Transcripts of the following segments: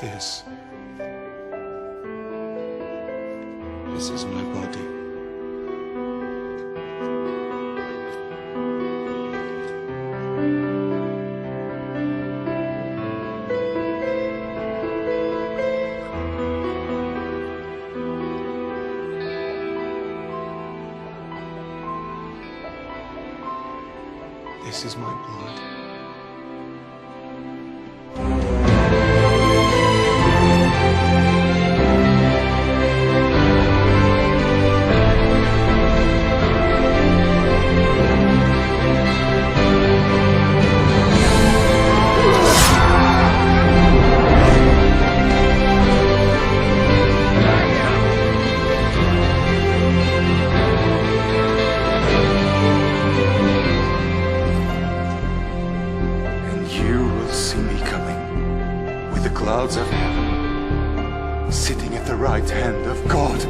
This. This is my body. This is my blood. See me coming with the clouds of heaven, sitting at the right hand of God.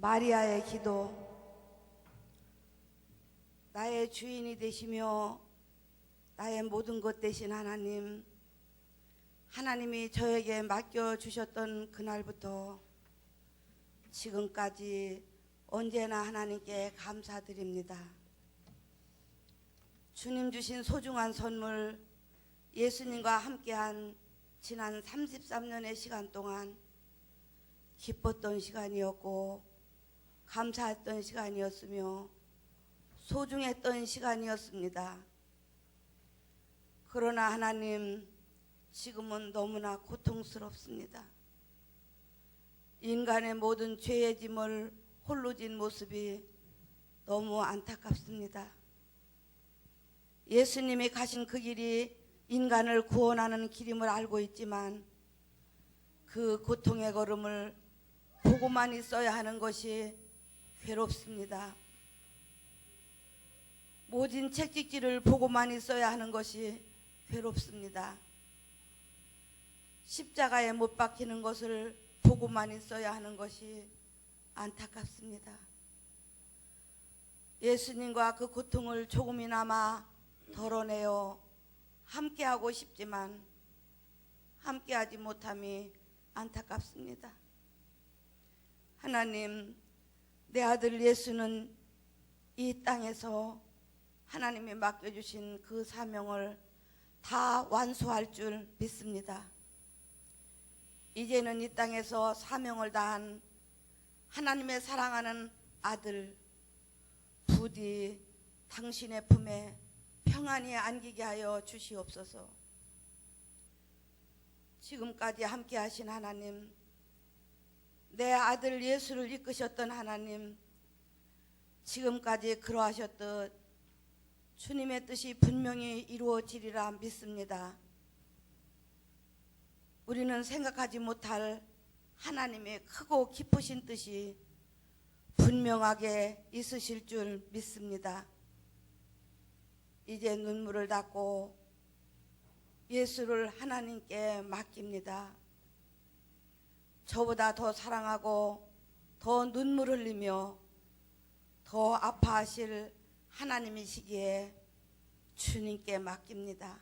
마리아의 기도. 나의 주인이 되시며 나의 모든 것 되신 하나님, 하나님이 저에게 맡겨주셨던 그날부터 지금까지 언제나 하나님께 감사드립니다. 주님 주신 소중한 선물, 예수님과 함께한 지난 33년의 시간 동안 기뻤던 시간이었고 감사했던 시간이었으며 소중했던 시간이었습니다. 그러나 하나님, 지금은 너무나 고통스럽습니다. 인간의 모든 죄의 짐을 홀로 진 모습이 너무 안타깝습니다. 예수님이 가신 그 길이 인간을 구원하는 길임을 알고 있지만 그 고통의 걸음을 보고만 있어야 하는 것이 괴롭습니다. 모진 채찍질을 보고만 있어야 하는 것이 괴롭습니다. 십자가에 못 박히는 것을 보고만 있어야 하는 것이 안타깝습니다. 예수님과 그 고통을 조금이나마 덜어내어 함께하고 싶지만 함께하지 못함이 안타깝습니다. 하나님, 내 아들 예수는 이 땅에서 하나님이 맡겨주신 그 사명을 다 완수할 줄 믿습니다. 이제는 이 땅에서 사명을 다한 하나님의 사랑하는 아들, 부디 당신의 품에 평안히 안기게 하여 주시옵소서. 지금까지 함께 하신 하나님, 내 아들 예수를 이끄셨던 하나님, 지금까지 그러하셨듯 주님의 뜻이 분명히 이루어지리라 믿습니다. 우리는 생각하지 못할 하나님의 크고 깊으신 뜻이 분명하게 있으실 줄 믿습니다. 이제 눈물을 닦고 예수를 하나님께 맡깁니다. 저보다 더 사랑하고 더 눈물 흘리며 더 아파하실 하나님이시기에 주님께 맡깁니다.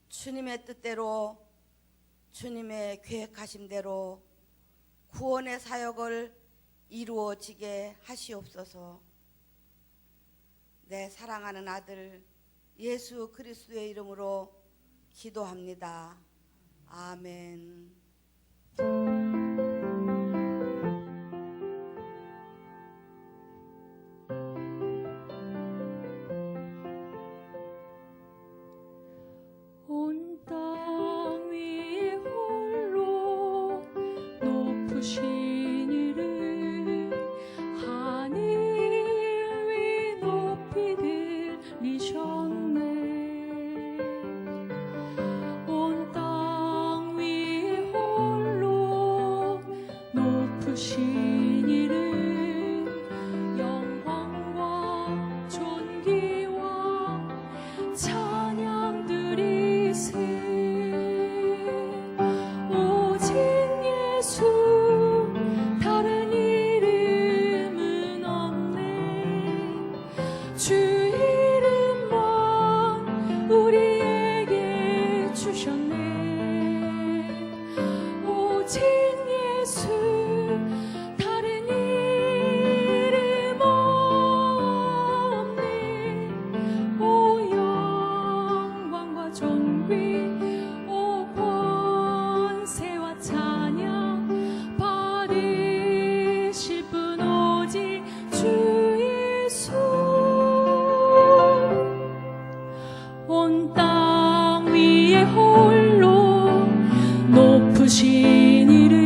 주님의 뜻대로, 주님의 계획하신 대로 구원의 사역을 이루어지게 하시옵소서. 내 사랑하는 아들 예수 그리스도의 이름으로 기도합니다. 아멘. 온 땅 위에 홀로 높으신 이를 하늘 위 높이 들리셨네. 온 땅 위에 홀로 높으신 이를 영광과 존귀와 찬양 드리세. 오직 예수 다른 이름은 없네. 주 이름만 우리에게 주셨네. 오직 예수 다른 이름 없네. 오 영광과 존귀 오 권세와 찬양 받으실 분 오직 주 예수. 온 땅 위에 홀로 높으신 이름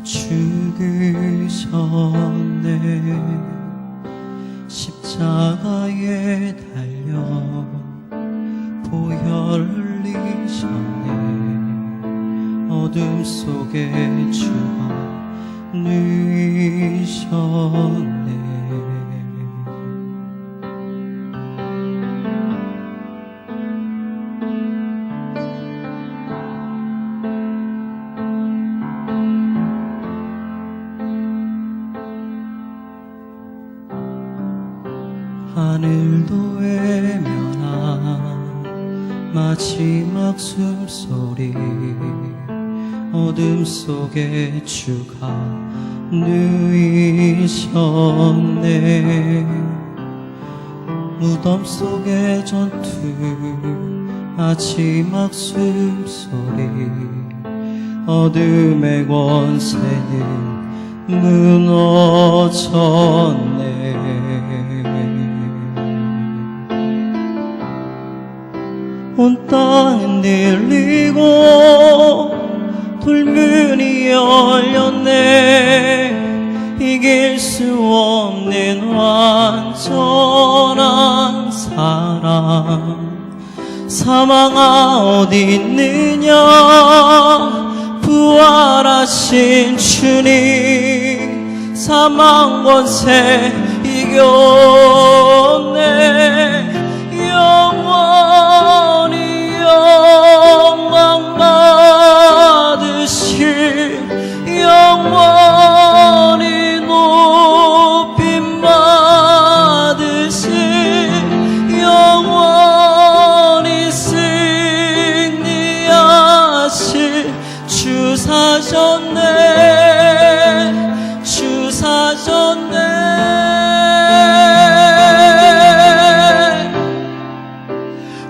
죽으셨네. 십자가에 달려 보혈 흘리셨네. 어둠 속에 주가 누이셨네. 하늘도 외면한 마지막 숨소리. 어둠 속에 주가 누이셨네. 무덤 속의 전투 마지막 숨소리. 어둠의 권세는 무너졌네. 온 땅은 들리고 돌문이 열렸네. 이길 수 없는 완전한 사랑. 사망아 어디 있느냐. 부활하신 주님. 사망 권세 이겼네. 영원히 영광 받으실, 영원히 높임 받으실, 영원히 승리하실 주 사셨네. 주 사셨네.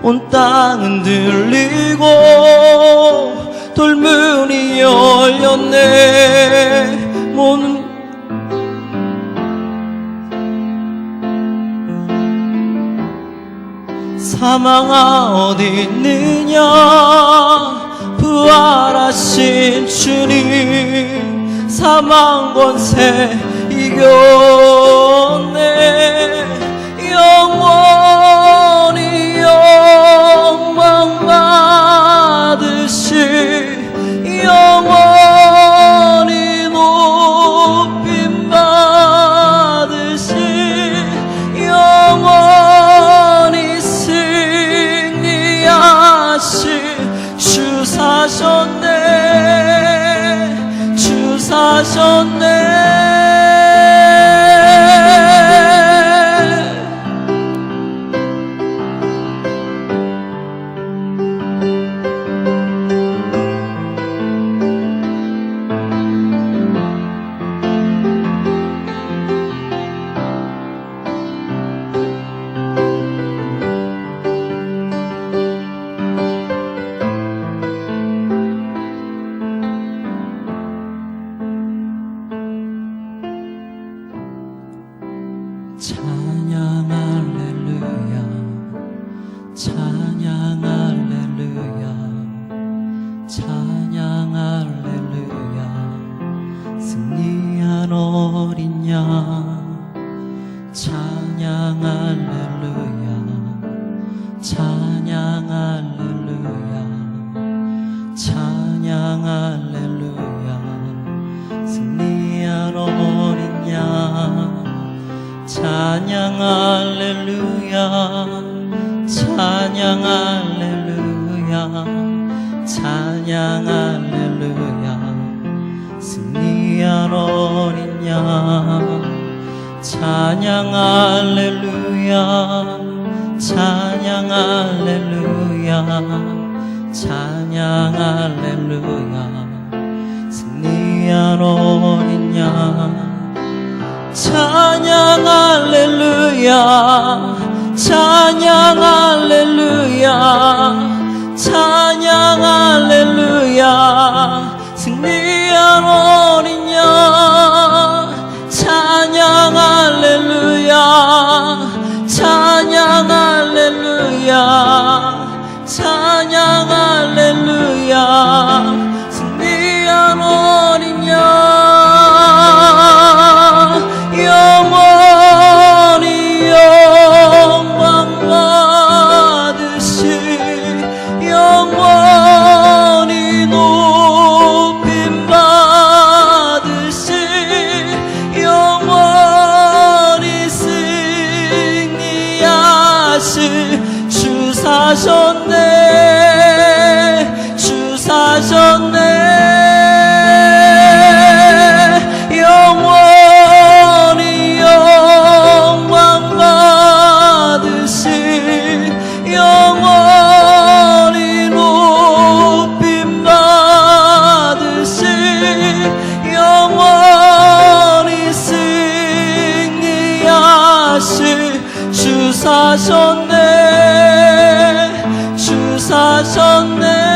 온 땅은 들리고 돌문이 열렸네. 사망아 어디 있느냐. 부활하신 주님. 사망 권세 이겼네. 영원히 영광 받으실, 영원히 높임 받으실, 영원히 승리하실 주 사셨네. 주 사셨네. 찬양 할렐루야. 찬양 할렐루야. 찬양 할렐루야. 승리한 어린 양. 찬양 할렐루야. 찬양 할렐루야. 찬양 할렐루야. 승리한 어린 양. 찬양 할렐루야. 찬양 할렐루야. 찬양 할렐루야. 승리한 어린 양. 찬양 할렐루야. 찬양 할렐루야. 찬양 할렐루야. 승리한 어린 양. 찬양 할렐루야. 찬양 할렐루야. 찬양 할렐루야. 승리한 어린 양. 찬양 할렐루야. 찬양 할렐루야. 찬양 할렐루야. 승리한 어린 양. 하실 주 사셨네 주 사셨네 영원히 영광 받으실 영원히 높임 받으실 영원히 승리하실 주 사셨네 주 사셨네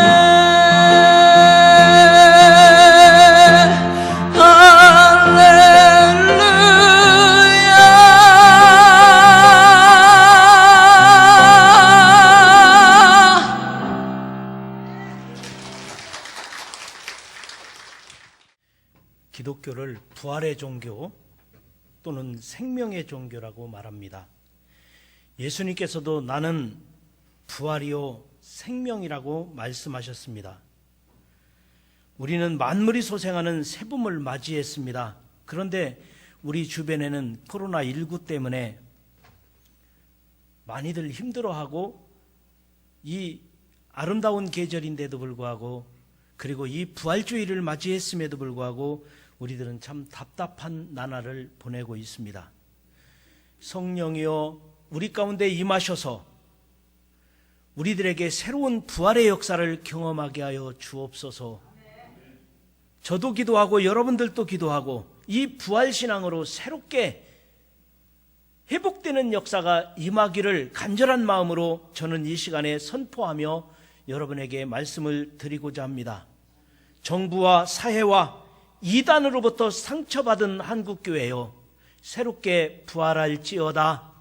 기독교를 부활의 종교 또는 생명의 종교라고 말합니다. 예수님께서도 나는 부활이요 생명이라고 말씀하셨습니다. 우리는 만물이 소생하는 새봄을 맞이했습니다. 그런데 우리 주변에는 코로나19 때문에 많이들 힘들어하고 이 아름다운 계절인데도 불구하고 그리고 이 부활주의를 맞이했음에도 불구하고 우리들은 참 답답한 나날을 보내고 있습니다. 성령이여 우리 가운데 임하셔서 우리들에게 새로운 부활의 역사를 경험하게 하여 주옵소서. 저도 기도하고 여러분들도 기도하고 이 부활신앙으로 새롭게 회복되는 역사가 임하기를 간절한 마음으로 저는 이 시간에 선포하며 여러분에게 말씀을 드리고자 합니다. 정부와 사회와 이단으로부터 상처받은 한국교회여 새롭게 부활할지어다.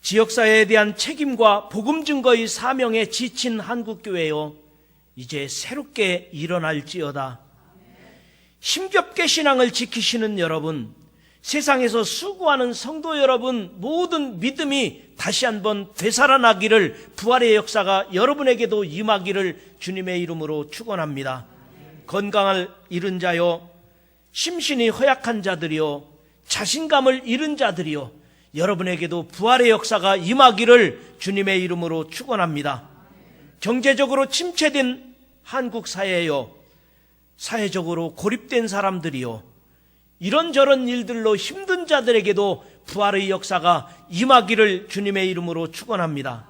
지역사회에 대한 책임과 복음 증거의 사명에 지친 한국교회여 이제 새롭게 일어날지어다. 힘겹게 신앙을 지키시는 여러분, 세상에서 수고하는 성도 여러분 모든 믿음이 다시 한번 되살아나기를 부활의 역사가 여러분에게도 임하기를 주님의 이름으로 축원합니다. 건강을 잃은 자여, 심신이 허약한 자들이여, 자신감을 잃은 자들이여 여러분에게도 부활의 역사가 임하기를 주님의 이름으로 축원합니다. 경제적으로 침체된 한국 사회여, 사회적으로 고립된 사람들이여 이런저런 일들로 힘든 자들에게도 부활의 역사가 임하기를 주님의 이름으로 축원합니다.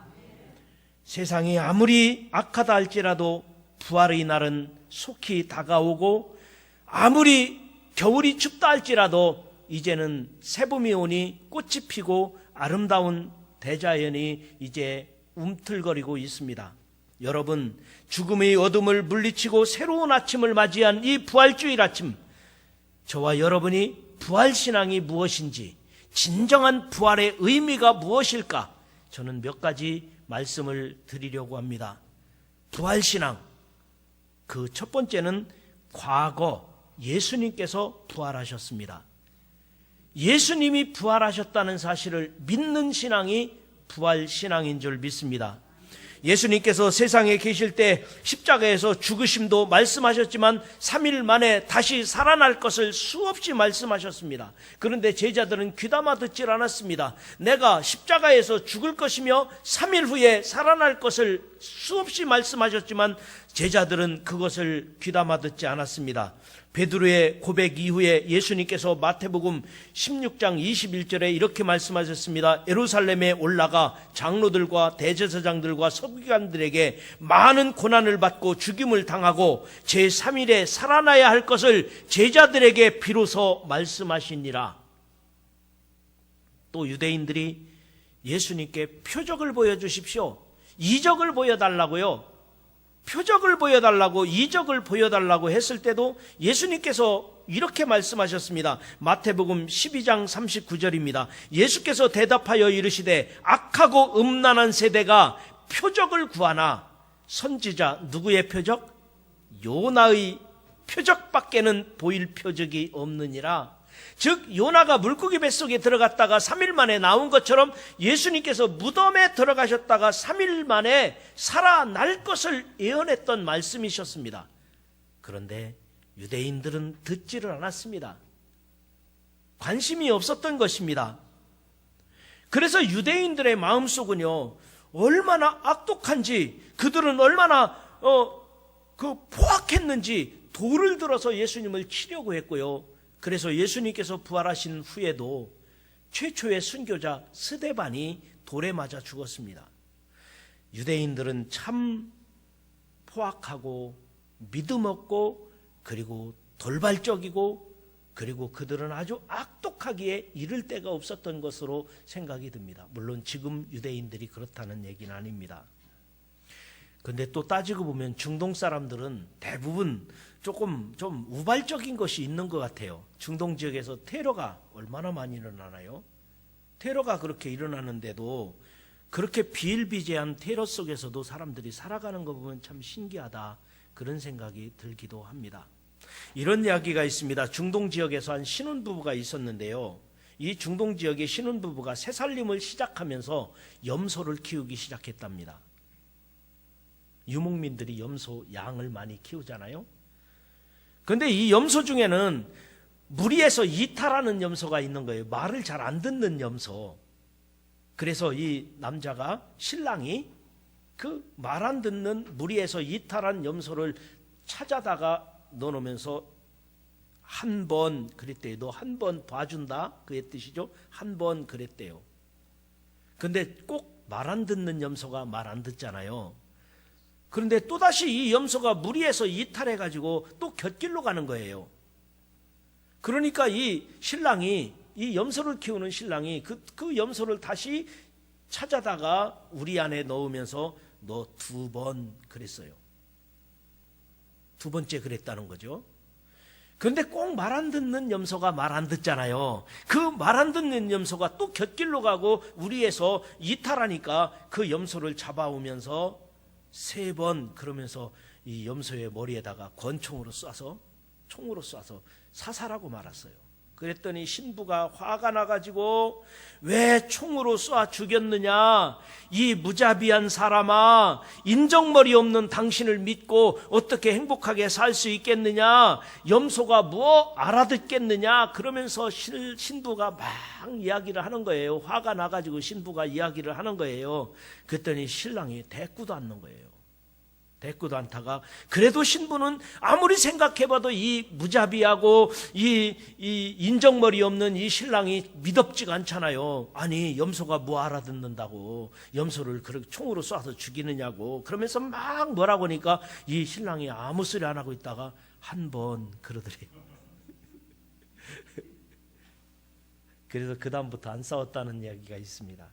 세상이 아무리 악하다 할지라도 부활의 날은 속히 다가오고 아무리 겨울이 춥다 할지라도 이제는 새봄이 오니 꽃이 피고 아름다운 대자연이 이제 움틀거리고 있습니다. 여러분, 죽음의 어둠을 물리치고 새로운 아침을 맞이한 이 부활주일 아침, 저와 여러분이 부활신앙이 무엇인지, 진정한 부활의 의미가 무엇일까? 저는 몇 가지 말씀을 드리려고 합니다. 부활신앙, 그 첫 번째는 과거 예수님께서 부활하셨습니다. 예수님이 부활하셨다는 사실을 믿는 신앙이 부활신앙인 줄 믿습니다. 예수님께서 세상에 계실 때 십자가에서 죽으심도 말씀하셨지만 3일 만에 다시 살아날 것을 수없이 말씀하셨습니다. 그런데 제자들은 귀담아 듣질 않았습니다. 내가 십자가에서 죽을 것이며 3일 후에 살아날 것을 수없이 말씀하셨지만 제자들은 그것을 귀담아 듣지 않았습니다. 베드로의 고백 이후에 예수님께서 마태복음 16장 21절에 이렇게 말씀하셨습니다. 예루살렘에 올라가 장로들과 대제사장들과 서기관들에게 많은 고난을 받고 죽임을 당하고 제3일에 살아나야 할 것을 제자들에게 비로소 말씀하시니라. 또 유대인들이 예수님께 표적을 보여주십시오, 이적을 보여달라고요, 표적을 보여달라고, 이적을 보여달라고 했을 때도 예수님께서 이렇게 말씀하셨습니다. 마태복음 12장 39절입니다. 예수께서 대답하여 이르시되 악하고 음란한 세대가 표적을 구하나 선지자 누구의 표적? 요나의 표적밖에는 보일 표적이 없느니라. 즉 요나가 물고기 뱃속에 들어갔다가 3일 만에 나온 것처럼 예수님께서 무덤에 들어가셨다가 3일 만에 살아날 것을 예언했던 말씀이셨습니다. 그런데 유대인들은 듣지를 않았습니다. 관심이 없었던 것입니다. 그래서 유대인들의 마음속은요, 얼마나 악독한지, 그들은 얼마나 포악했는지 돌을 들어서 예수님을 치려고 했고요. 그래서 예수님께서 부활하신 후에도 최초의 순교자 스데반이 돌에 맞아 죽었습니다. 유대인들은 참 포악하고 믿음 없고 그리고 돌발적이고 그리고 그들은 아주 악독하기에 이를 데가 없었던 것으로 생각이 듭니다. 물론 지금 유대인들이 그렇다는 얘기는 아닙니다. 근데 또 따지고 보면 중동 사람들은 대부분 조금 좀 우발적인 것이 있는 것 같아요. 중동 지역에서 테러가 얼마나 많이 일어나나요? 테러가 그렇게 일어나는데도 그렇게 비일비재한 테러 속에서도 사람들이 살아가는 거 보면 참 신기하다, 그런 생각이 들기도 합니다. 이런 이야기가 있습니다. 중동 지역에서 한 신혼부부가 있었는데요. 이 중동 지역의 신혼부부가 새살림을 시작하면서 염소를 키우기 시작했답니다. 유목민들이 염소, 양을 많이 키우잖아요. 그런데 이 염소 중에는 무리에서 이탈하는 염소가 있는 거예요. 말을 잘 안 듣는 염소. 그래서 이 남자가, 신랑이 그 말 안 듣는 무리에서 이탈한 염소를 찾아다가 넣어놓으면서 한 번 그랬대요. 너 한 번 봐준다, 그의 뜻이죠. 한 번 그랬대요. 근데 꼭 말 안 듣는 염소가 말 안 듣잖아요. 그런데 또다시 이 염소가 무리에서 이탈해가지고 또 곁길로 가는 거예요. 그러니까 이 신랑이, 이 염소를 키우는 신랑이 그 염소를 다시 찾아다가 우리 안에 넣으면서 너 2번 그랬어요. 2번째 그랬다는 거죠. 그런데 꼭 말 안 듣는 염소가 말 안 듣잖아요. 그 말 안 듣는 염소가 또 곁길로 가고 우리에서 이탈하니까 그 염소를 잡아오면서 3번 그러면서 이 염소의 머리에다가 권총으로 쏴서, 총으로 쏴서 사살하고 말았어요. 그랬더니 신부가 화가 나가지고 왜 총으로 쏴 죽였느냐, 이 무자비한 사람아, 인정머리 없는 당신을 믿고 어떻게 행복하게 살 수 있겠느냐, 염소가 뭐 알아듣겠느냐, 그러면서 신부가 막 이야기를 하는 거예요. 화가 나가지고 신부가 이야기를 하는 거예요. 그랬더니 신랑이 대꾸도 않는 거예요. 대꾸도 않다가, 그래도 신부는 아무리 생각해봐도 이 무자비하고 이 인정머리 없는 이 신랑이 믿업지가 않잖아요. 아니, 염소가 뭐 알아듣는다고 염소를 그렇게 총으로 쏴서 죽이느냐고. 그러면서 막 뭐라고 하니까 이 신랑이 아무 소리 안 하고 있다가 한 번 그러더래요. 그래서 그 다음부터 안 싸웠다는 이야기가 있습니다.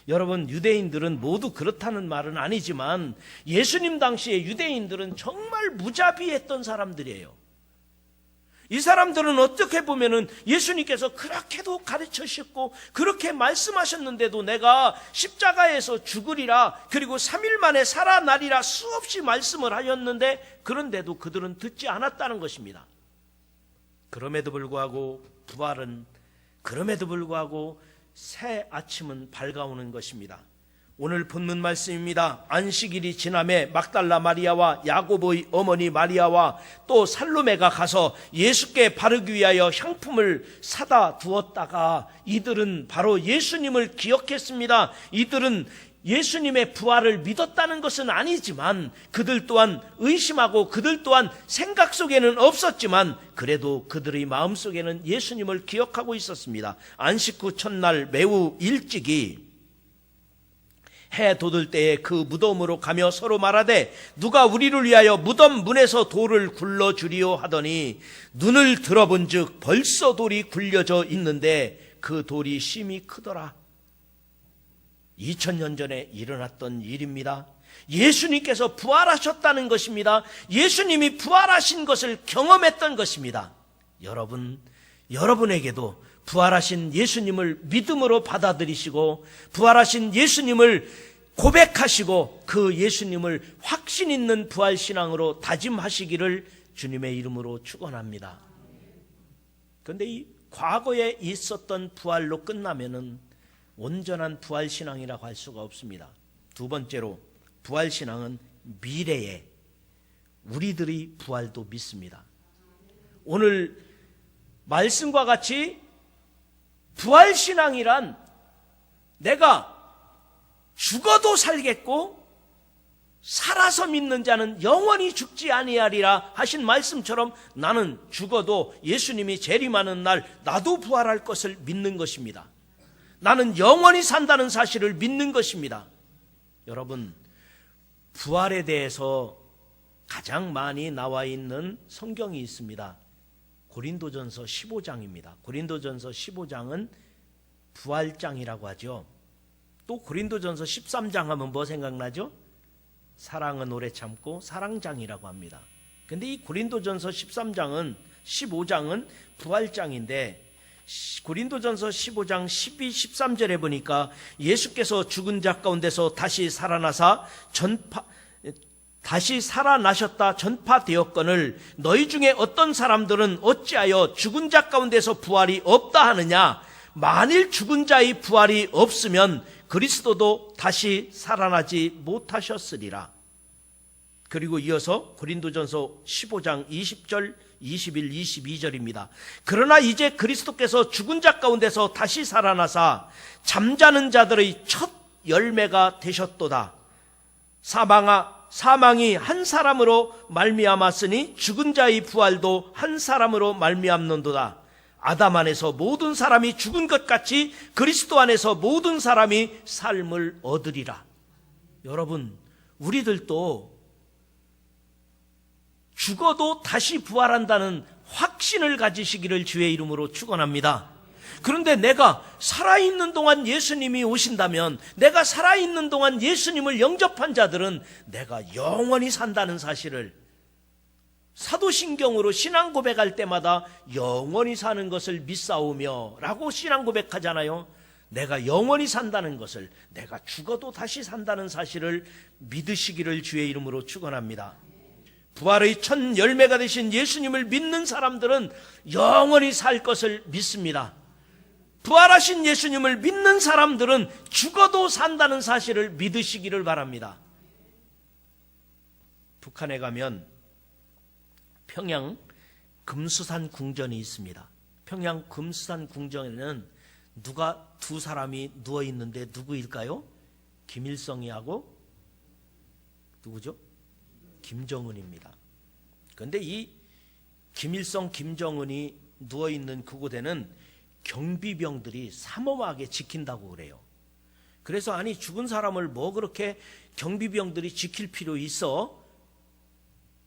여러분, 유대인들은 모두 그렇다는 말은 아니지만 예수님 당시에 유대인들은 정말 무자비했던 사람들이에요. 이 사람들은 어떻게 보면은 예수님께서 그렇게도 가르치셨고 그렇게 말씀하셨는데도 내가 십자가에서 죽으리라, 그리고 3일 만에 살아나리라 수없이 말씀을 하셨는데 그런데도 그들은 듣지 않았다는 것입니다. 그럼에도 불구하고 부활은, 그럼에도 불구하고 새 아침은 밝아오는 것입니다. 오늘 본문 말씀입니다. 안식일이 지남에 막달라 마리아와 야고보의 어머니 마리아와 또 살로메가 가서 예수께 바르기 위하여 향품을 사다 두었다가 이들은 바로 예수님을 기억했습니다. 이들은 예수님의 부활을 믿었다는 것은 아니지만 그들 또한 의심하고 그들 또한 생각 속에는 없었지만 그래도 그들의 마음속에는 예수님을 기억하고 있었습니다. 안식 후 첫날 매우 일찍이 해 돋을 때에 그 무덤으로 가며 서로 말하되 누가 우리를 위하여 무덤 문에서 돌을 굴러주리오 하더니 눈을 들어본 즉 벌써 돌이 굴려져 있는데 그 돌이 심히 크더라. 2000년 전에 일어났던 일입니다. 예수님께서 부활하셨다는 것입니다. 예수님이 부활하신 것을 경험했던 것입니다. 여러분에게도 부활하신 예수님을 믿음으로 받아들이시고 부활하신 예수님을 고백하시고 그 예수님을 확신 있는 부활신앙으로 다짐하시기를 주님의 이름으로 축원합니다. 그런데 이 과거에 있었던 부활로 끝나면은 온전한 부활신앙이라고 할 수가 없습니다. 두 번째로, 부활신앙은 미래에 우리들의 부활도 믿습니다. 오늘 말씀과 같이 부활신앙이란 내가 죽어도 살겠고 살아서 믿는 자는 영원히 죽지 아니하리라 하신 말씀처럼 나는 죽어도 예수님이 재림하는 날 나도 부활할 것을 믿는 것입니다. 나는 영원히 산다는 사실을 믿는 것입니다. 여러분, 부활에 대해서 가장 많이 나와 있는 성경이 있습니다. 고린도전서 15장입니다. 고린도전서 15장은 부활장이라고 하죠. 또 고린도전서 13장 하면 뭐 생각나죠? 사랑은 오래 참고 사랑장이라고 합니다. 근데 이 고린도전서 13장은 15장은 부활장인데 고린도전서 15장 12, 13절에 보니까 예수께서 죽은 자 가운데서 다시 살아나셨다 전파되었거늘 너희 중에 어떤 사람들은 어찌하여 죽은 자 가운데서 부활이 없다 하느냐. 만일 죽은 자의 부활이 없으면 그리스도도 다시 살아나지 못하셨으리라. 그리고 이어서 고린도전서 15장 20절 21, 22절입니다. 그러나 이제 그리스도께서 죽은 자 가운데서 다시 살아나사 잠자는 자들의 첫 열매가 되셨도다. 사망이 한 사람으로 말미암았으니 죽은 자의 부활도 한 사람으로 말미암는도다. 아담 안에서 모든 사람이 죽은 것 같이 그리스도 안에서 모든 사람이 삶을 얻으리라. 여러분, 우리들도 죽어도 다시 부활한다는 확신을 가지시기를 주의 이름으로 축원합니다. 그런데 내가 살아있는 동안 예수님이 오신다면, 내가 살아있는 동안 예수님을 영접한 자들은 내가 영원히 산다는 사실을, 사도신경으로 신앙 고백할 때마다 영원히 사는 것을 믿사오며 라고 신앙 고백하잖아요. 내가 영원히 산다는 것을, 내가 죽어도 다시 산다는 사실을 믿으시기를 주의 이름으로 축원합니다. 부활의 첫 열매가 되신 예수님을 믿는 사람들은 영원히 살 것을 믿습니다. 부활하신 예수님을 믿는 사람들은 죽어도 산다는 사실을 믿으시기를 바랍니다. 북한에 가면 평양 금수산 궁전이 있습니다. 평양 금수산 궁전에는 누가 두 사람이 누워 있는데 누구일까요? 김일성이하고 누구죠? 김정은입니다. 그런데 이 김일성, 김정은이 누워 있는 그곳에는 경비병들이 삼엄하게 지킨다고 그래요. 그래서 아니 죽은 사람을 뭐 그렇게 경비병들이 지킬 필요 있어?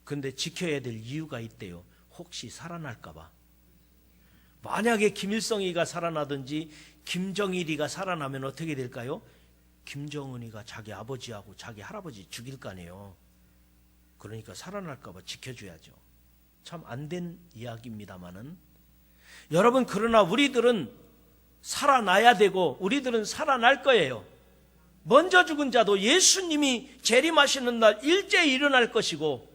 근데 지켜야 될 이유가 있대요. 혹시 살아날까 봐. 만약에 김일성이가 살아나든지 김정일이가 살아나면 어떻게 될까요? 김정은이가 자기 아버지하고 자기 할아버지 죽일 거 아니에요. 그러니까 살아날까 봐 지켜줘야죠. 참 안 된 이야기입니다마는, 여러분, 그러나 우리들은 살아나야 되고 우리들은 살아날 거예요. 먼저 죽은 자도 예수님이 재림하시는 날 일제히 일어날 것이고,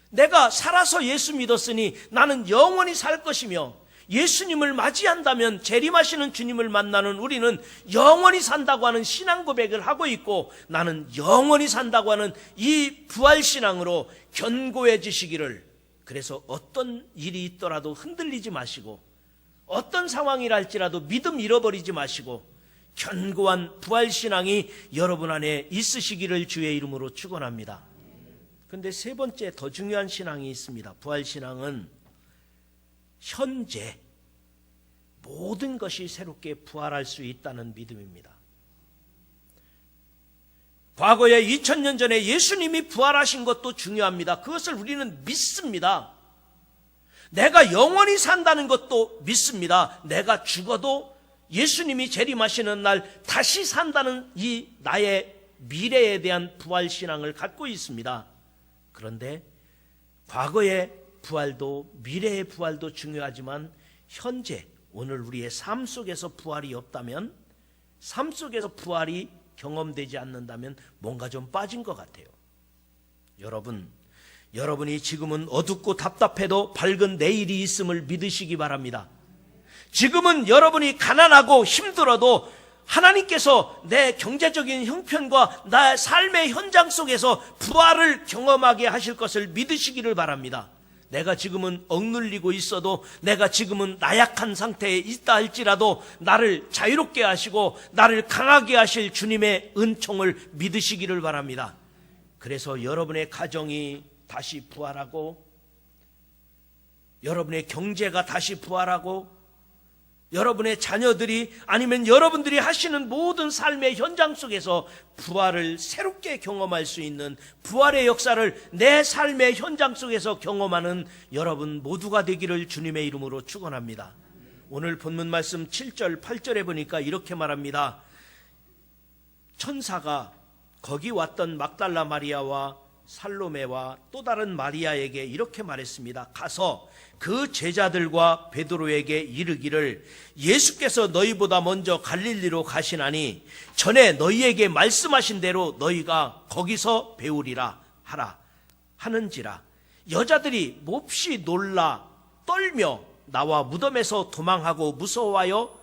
내가 살아서 예수 믿었으니 나는 영원히 살 것이며, 예수님을 맞이한다면 재림하시는 주님을 만나는 우리는 영원히 산다고 하는 신앙 고백을 하고 있고, 나는 영원히 산다고 하는 이 부활신앙으로 견고해지시기를, 그래서 어떤 일이 있더라도 흔들리지 마시고, 어떤 상황이라 할지라도 믿음 잃어버리지 마시고 견고한 부활신앙이 여러분 안에 있으시기를 주의 이름으로 축원합니다. 그런데 세 번째 더 중요한 신앙이 있습니다. 부활신앙은 현재 모든 것이 새롭게 부활할 수 있다는 믿음입니다. 과거에 2000년 전에 예수님이 부활하신 것도 중요합니다. 그것을 우리는 믿습니다. 내가 영원히 산다는 것도 믿습니다. 내가 죽어도 예수님이 재림하시는 날 다시 산다는 이 나의 미래에 대한 부활신앙을 갖고 있습니다. 그런데 과거의 부활도 미래의 부활도 중요하지만 현재 오늘 우리의 삶 속에서 부활이 없다면, 삶 속에서 부활이 경험되지 않는다면 뭔가 좀 빠진 것 같아요. 여러분이 지금은 어둡고 답답해도 밝은 내일이 있음을 믿으시기 바랍니다. 지금은 여러분이 가난하고 힘들어도 하나님께서 내 경제적인 형편과 나의 삶의 현장 속에서 부활을 경험하게 하실 것을 믿으시기를 바랍니다. 내가 지금은 억눌리고 있어도, 내가 지금은 나약한 상태에 있다 할지라도 나를 자유롭게 하시고 나를 강하게 하실 주님의 은총을 믿으시기를 바랍니다. 그래서 여러분의 가정이 다시 부활하고, 여러분의 경제가 다시 부활하고, 여러분의 자녀들이, 아니면 여러분들이 하시는 모든 삶의 현장 속에서 부활을 새롭게 경험할 수 있는, 부활의 역사를 내 삶의 현장 속에서 경험하는 여러분 모두가 되기를 주님의 이름으로 축원합니다. 오늘 본문 말씀 7절 8절에 보니까 이렇게 말합니다. 천사가 거기 왔던 막달라 마리아와 살로메와 또 다른 마리아에게 이렇게 말했습니다. 가서 그 제자들과 베드로에게 이르기를 예수께서 너희보다 먼저 갈릴리로 가시나니 전에 너희에게 말씀하신 대로 너희가 거기서 배우리라 하라 하는지라. 여자들이 몹시 놀라 떨며 나와 무덤에서 도망하고 무서워하여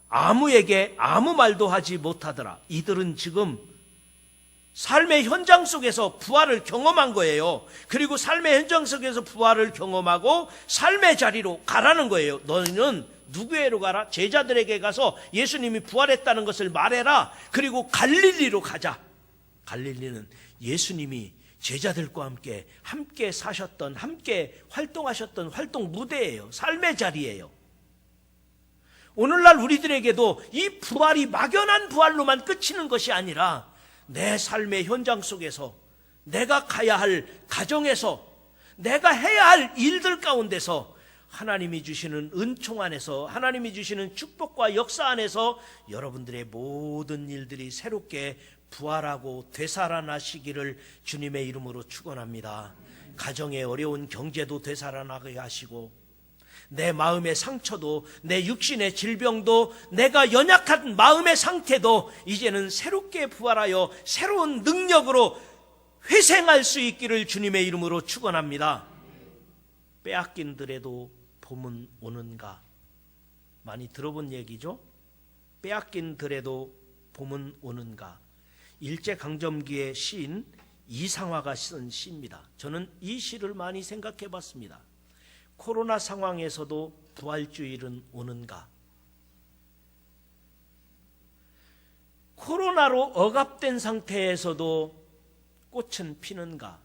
아무에게 아무 말도 하지 못하더라. 이들은 지금 삶의 현장 속에서 부활을 경험한 거예요. 그리고 삶의 현장 속에서 부활을 경험하고 삶의 자리로 가라는 거예요. 너희는 누구에로 가라? 제자들에게 가서 예수님이 부활했다는 것을 말해라. 그리고 갈릴리로 가자. 갈릴리는 예수님이 제자들과 함께 사셨던, 함께 활동하셨던 활동 무대예요. 삶의 자리예요. 오늘날 우리들에게도 이 부활이 막연한 부활로만 그치는 것이 아니라 내 삶의 현장 속에서, 내가 가야 할 가정에서, 내가 해야 할 일들 가운데서 하나님이 주시는 은총 안에서, 하나님이 주시는 축복과 역사 안에서 여러분들의 모든 일들이 새롭게 부활하고 되살아나시기를 주님의 이름으로 축원합니다. 가정의 어려운 경제도 되살아나게 하시고, 내 마음의 상처도, 내 육신의 질병도, 내가 연약한 마음의 상태도 이제는 새롭게 부활하여 새로운 능력으로 회생할 수 있기를 주님의 이름으로 축원합니다. 빼앗긴 들에도 봄은 오는가? 많이 들어본 얘기죠? 빼앗긴 들에도 봄은 오는가? 일제강점기의 시인 이상화가 쓴 시입니다. 저는 이 시를 많이 생각해 봤습니다. 코로나 상황에서도 부활주일은 오는가? 코로나로 억압된 상태에서도 꽃은 피는가?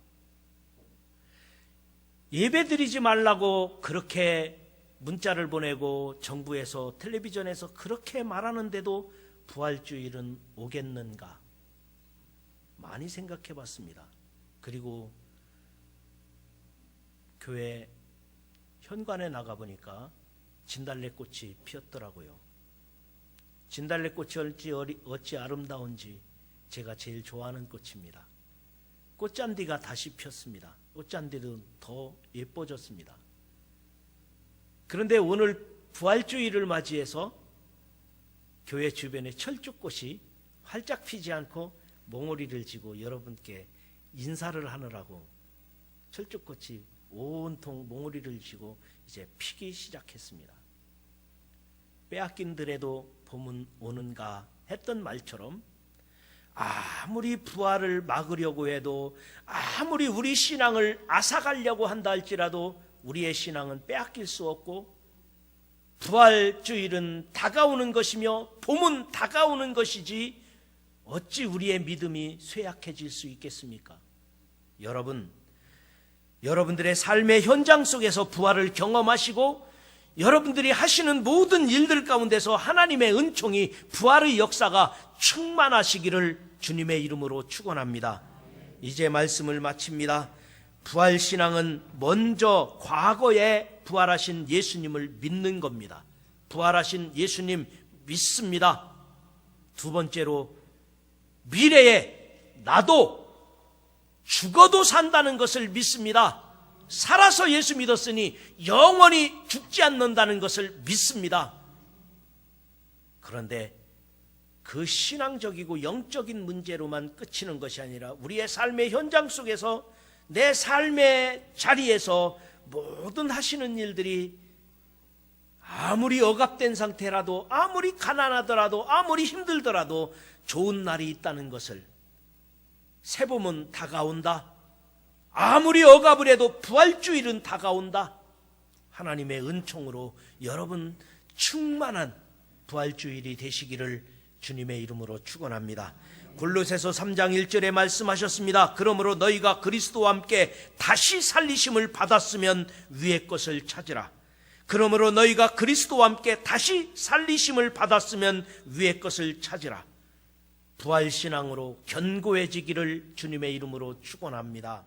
예배드리지 말라고 그렇게 문자를 보내고 정부에서, 텔레비전에서 그렇게 말하는데도 부활주일은 오겠는가? 많이 생각해 봤습니다. 그리고 교회 현관에 나가보니까 진달래꽃이 피었더라고요. 진달래꽃이 어찌 아름다운지 제가 제일 좋아하는 꽃입니다. 꽃잔디가 다시 폈습니다. 꽃잔디는 더 예뻐졌습니다. 그런데 오늘 부활주일을 맞이해서 교회 주변에 철쭉꽃이 활짝 피지 않고 몽우리를 지고 여러분께 인사를 하느라고 철쭉꽃이 온통 몽우리를 지고 이제 피기 시작했습니다. 빼앗긴 들에도 봄은 오는가 했던 말처럼 아무리 부활을 막으려고 해도, 아무리 우리 신앙을 앗아가려고 한다 할지라도 우리의 신앙은 빼앗길 수 없고, 부활주일은 다가오는 것이며 봄은 다가오는 것이지 어찌 우리의 믿음이 쇠약해질 수 있겠습니까? 여러분들의 삶의 현장 속에서 부활을 경험하시고, 여러분들이 하시는 모든 일들 가운데서 하나님의 은총이, 부활의 역사가 충만하시기를 주님의 이름으로 축원합니다. 이제 말씀을 마칩니다. 부활신앙은 먼저 과거에 부활하신 예수님을 믿는 겁니다. 부활하신 예수님 믿습니다. 두 번째로, 미래에 나도 죽어도 산다는 것을 믿습니다. 살아서 예수 믿었으니 영원히 죽지 않는다는 것을 믿습니다. 그런데 그 신앙적이고 영적인 문제로만 그치는 것이 아니라 우리의 삶의 현장 속에서, 내 삶의 자리에서 모든 하시는 일들이 아무리 억압된 상태라도, 아무리 가난하더라도, 아무리 힘들더라도 좋은 날이 있다는 것을, 새봄은 다가온다, 아무리 억압을 해도 부활주일은 다가온다. 하나님의 은총으로 여러분 충만한 부활주일이 되시기를 주님의 이름으로 축원합니다. 골로새서 3장 1절에 말씀하셨습니다. 그러므로 너희가 그리스도와 함께 다시 살리심을 받았으면 위의 것을 찾으라. 그러므로 너희가 그리스도와 함께 다시 살리심을 받았으면 위의 것을 찾으라. 부활신앙으로 견고해지기를 주님의 이름으로 축원합니다.